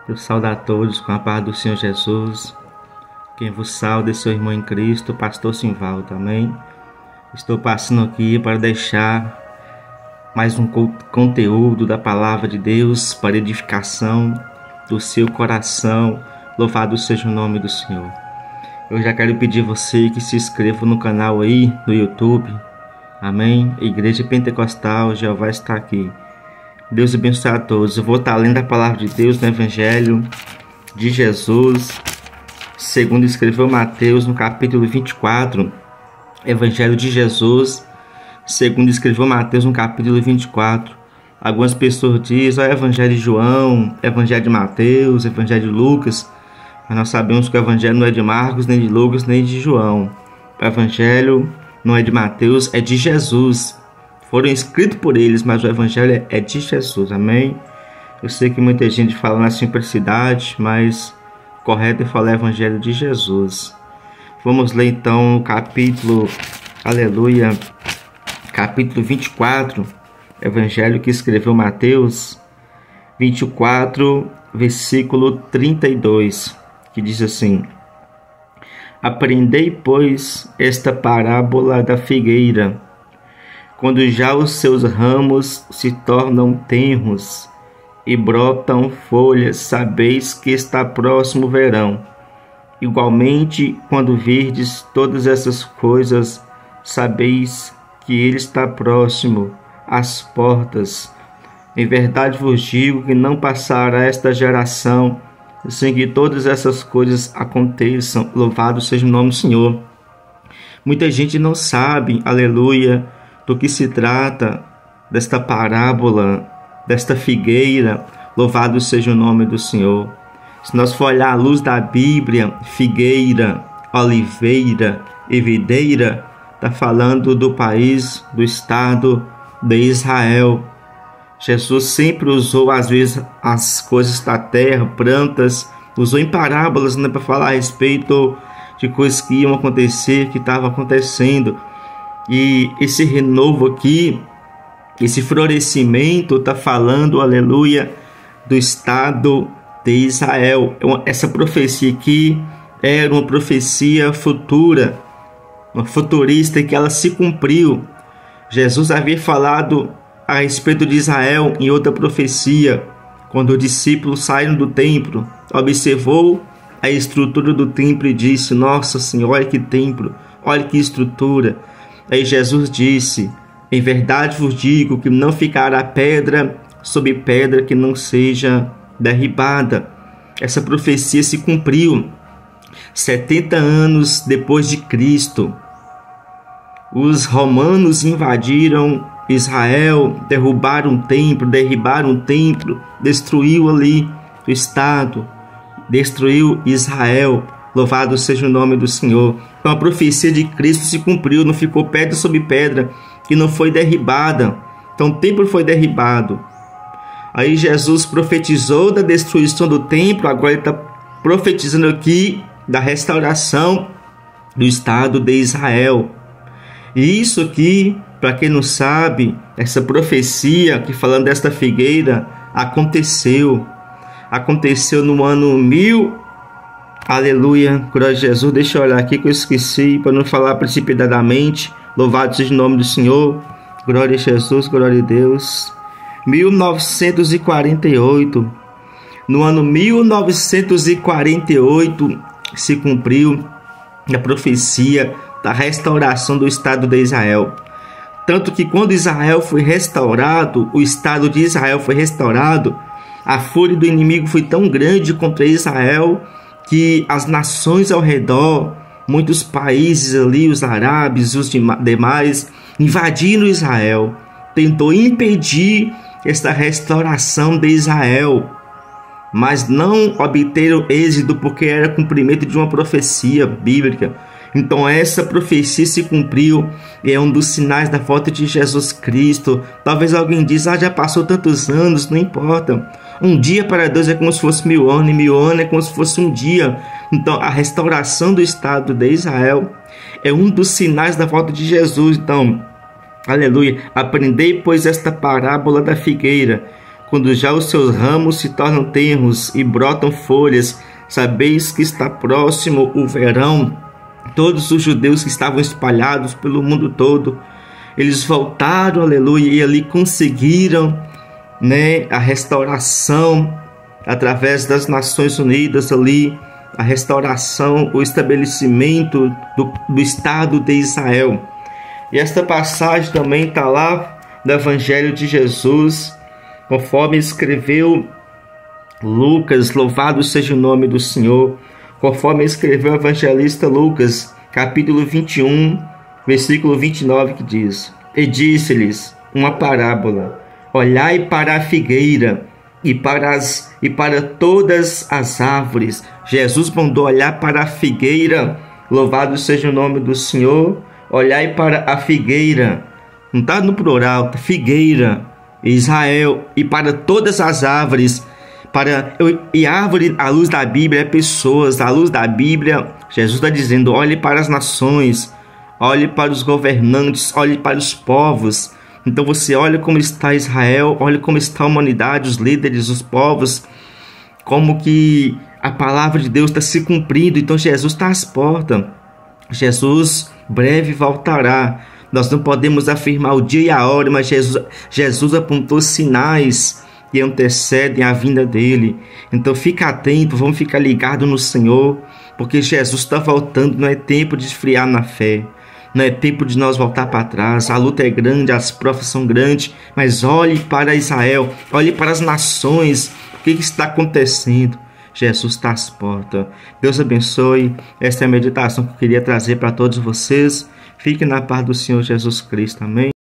Eu saúdo a todos com a paz do Senhor Jesus. Quem vos sauda é seu irmão em Cristo, pastor Simvaldo, amém? Estou passando aqui para deixar mais um conteúdo da palavra de Deus para edificação do seu coração. Louvado seja o nome do Senhor. Eu já quero pedir a você que se inscreva no canal aí no YouTube, amém? Igreja Pentecostal Jeová está aqui. Deus abençoe a todos. Eu vou estar lendo a palavra de Deus no Evangelho de Jesus, segundo escreveu Mateus, no capítulo 24. Evangelho de Jesus, segundo escreveu Mateus, no capítulo 24. Algumas pessoas dizem, Evangelho de João, Evangelho de Mateus, Evangelho de Lucas. Mas nós sabemos que o Evangelho não é de Marcos, nem de Lucas, nem de João. O Evangelho não é de Mateus, é de Jesus. Foram escritos por eles, mas o Evangelho é de Jesus, amém? Eu sei que muita gente fala na simplicidade, mas correto é falar Evangelho de Jesus. Vamos ler então o capítulo, aleluia, capítulo 24, Evangelho que escreveu Mateus, 24, versículo 32, que diz assim: Aprendei, pois, esta parábola da figueira. Quando já os seus ramos se tornam tenros e brotam folhas, sabeis que está próximo o verão. Igualmente, quando virdes todas essas coisas, sabeis que ele está próximo às portas. Em verdade vos digo que não passará esta geração sem que todas essas coisas aconteçam. Louvado seja o nome do Senhor. Muita gente não sabe, aleluia, do que se trata desta parábola, desta figueira. Louvado seja o nome do Senhor. Se nós for olhar à luz da Bíblia, figueira, oliveira e videira, está falando do país, do estado de Israel. Jesus sempre usou, às vezes, as coisas da terra, plantas, usou em parábolas, né, para falar a respeito de coisas que iam acontecer, que estavam acontecendo. E esse renovo aqui, esse florescimento, está falando, aleluia, do estado de Israel. Essa profecia aqui era uma profecia futura, uma futurista, que ela se cumpriu. Jesus havia falado a respeito de Israel em outra profecia, quando os discípulos saíram do templo, observou a estrutura do templo e disse: Nossa Senhora, olha que templo, olha que estrutura. Aí Jesus disse: Em verdade vos digo que não ficará pedra sobre pedra que não seja derribada. Essa profecia se cumpriu 70 anos depois de Cristo. Os romanos invadiram Israel, derrubaram o templo, derribaram o templo, destruiu ali o estado, destruiu Israel. Louvado seja o nome do Senhor. Então a profecia de Cristo se cumpriu, não ficou pedra sobre pedra que não foi derribada. Então o templo foi derribado. Aí Jesus profetizou da destruição do templo, agora ele está profetizando aqui da restauração do estado de Israel. E isso aqui, para quem não sabe, essa profecia aqui falando desta figueira, aconteceu no ano 1000. Aleluia, glória a Jesus. Deixa eu olhar aqui que eu esqueci, para não falar precipitadamente. Louvado seja o nome do Senhor. Glória a Jesus, glória a Deus. 1948. No ano 1948 se cumpriu a profecia da restauração do estado de Israel. Tanto que quando Israel foi restaurado, o estado de Israel foi restaurado, a fúria do inimigo foi tão grande contra Israel que as nações ao redor, muitos países ali, os árabes, os demais, invadiram Israel, tentou impedir esta restauração de Israel, mas não obteram êxito porque era cumprimento de uma profecia bíblica. Então essa profecia se cumpriu e é um dos sinais da volta de Jesus Cristo. Talvez alguém diz, já passou tantos anos, não importa. Um dia para Deus é como se fosse 1000 anos, e 1000 anos é como se fosse um dia. Então a restauração do estado de Israel é um dos sinais da volta de Jesus. Então, aleluia, aprendei, pois, esta parábola da figueira. quando já os seus ramos se tornam tenros e brotam folhas, sabeis que está próximo o verão. Todos os judeus que estavam espalhados pelo mundo todo, eles voltaram, aleluia, e ali conseguiram, a restauração através das Nações Unidas ali, a restauração, o estabelecimento do Estado de Israel. E esta passagem também está lá no Evangelho de Jesus, conforme escreveu Lucas, louvado seja o nome do Senhor, conforme escreveu o evangelista Lucas, capítulo 21, versículo 29, que diz: E disse-lhes uma parábola: olhai para a figueira e para todas as árvores. Jesus mandou olhar para a figueira, louvado seja o nome do Senhor. Olhai para a figueira, não está no plural, figueira, Israel, e para todas as árvores. E árvore, à luz da Bíblia, é pessoas. À luz da Bíblia, Jesus está dizendo: olhe para as nações, olhe para os governantes, olhe para os povos. Então você olha como está Israel, olha como está a humanidade, os líderes, os povos, como que a palavra de Deus está se cumprindo. Então Jesus está às portas. Jesus breve voltará. Nós não podemos afirmar o dia e a hora, mas Jesus apontou sinais que antecedem a vinda dele. Então fica atento, vamos ficar ligados no Senhor, porque Jesus está voltando. Não é tempo de esfriar na fé, não é tempo de nós voltar para trás. A luta é grande, as provas são grandes, mas olhe para Israel, olhe para as nações. O que está acontecendo? Jesus está às portas. Deus abençoe. Esta é a meditação que eu queria trazer para todos vocês. Fique na paz do Senhor Jesus Cristo. Amém.